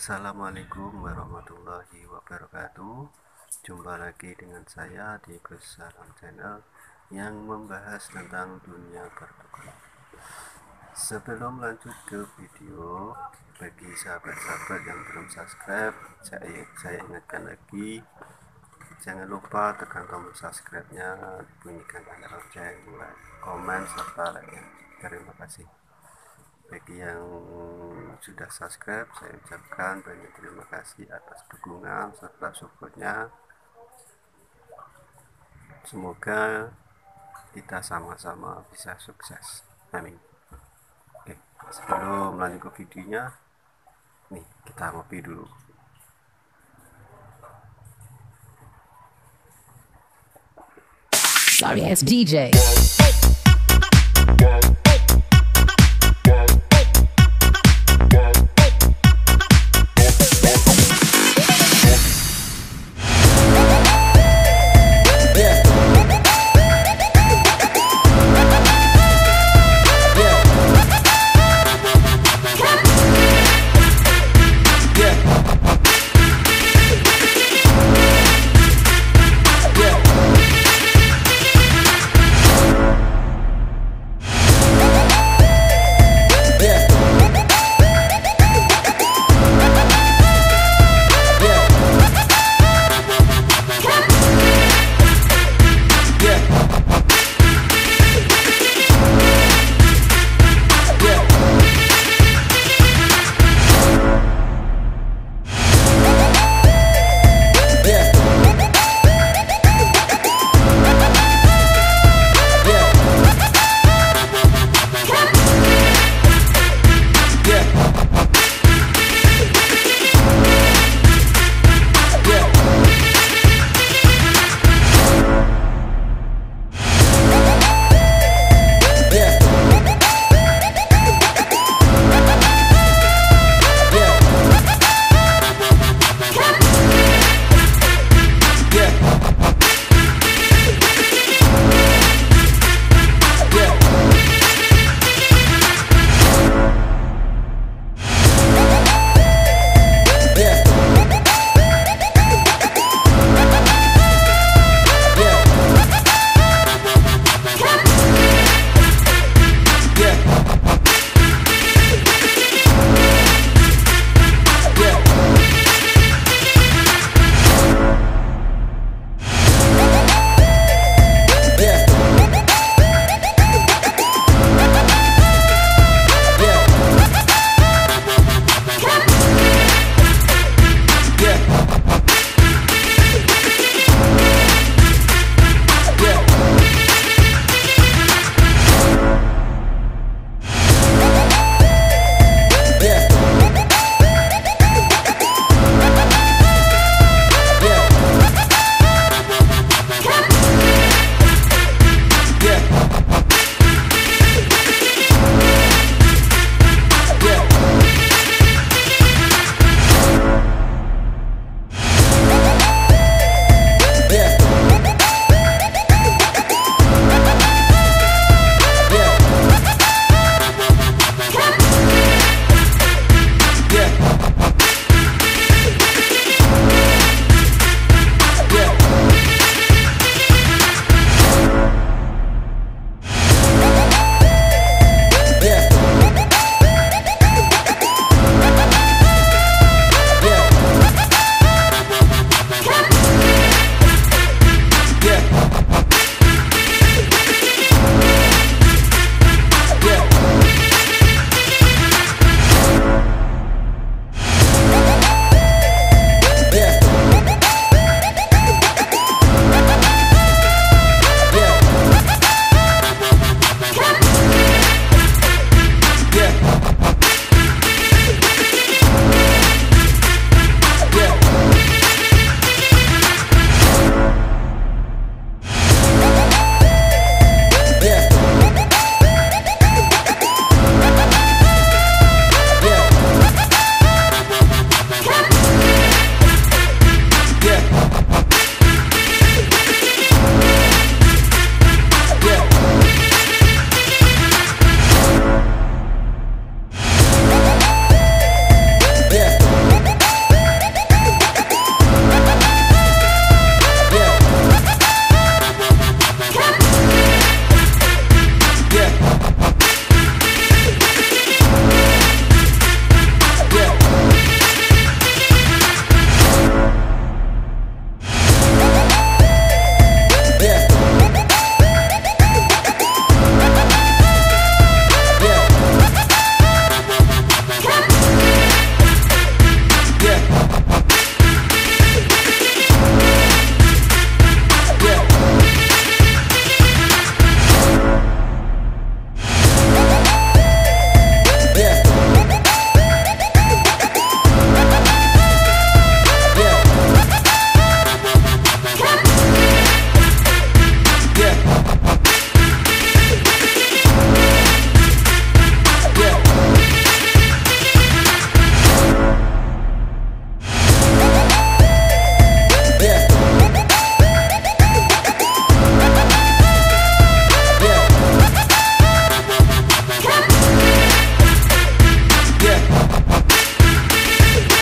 Assalamualaikum warahmatullahi wabarakatuh. Jumpa lagi dengan saya di Salam Channel yang membahas tentang dunia pertukaran. Sebelum lanjut ke video, bagi sahabat-sahabat yang belum subscribe, saya ingatkan lagi, jangan lupa tekan tombol subscribe-nya, bunyikan tanda lonceng, like, komen, serta like-nya. Terima kasih. Bagi yang sudah subscribe, saya ucapkan banyak terima kasih atas dukungan serta supportnya. Semoga kita sama-sama bisa sukses. Amin. Oke, sebelum lanjut ke videonya, nih kita ngopi dulu. Sorry, it's DJ.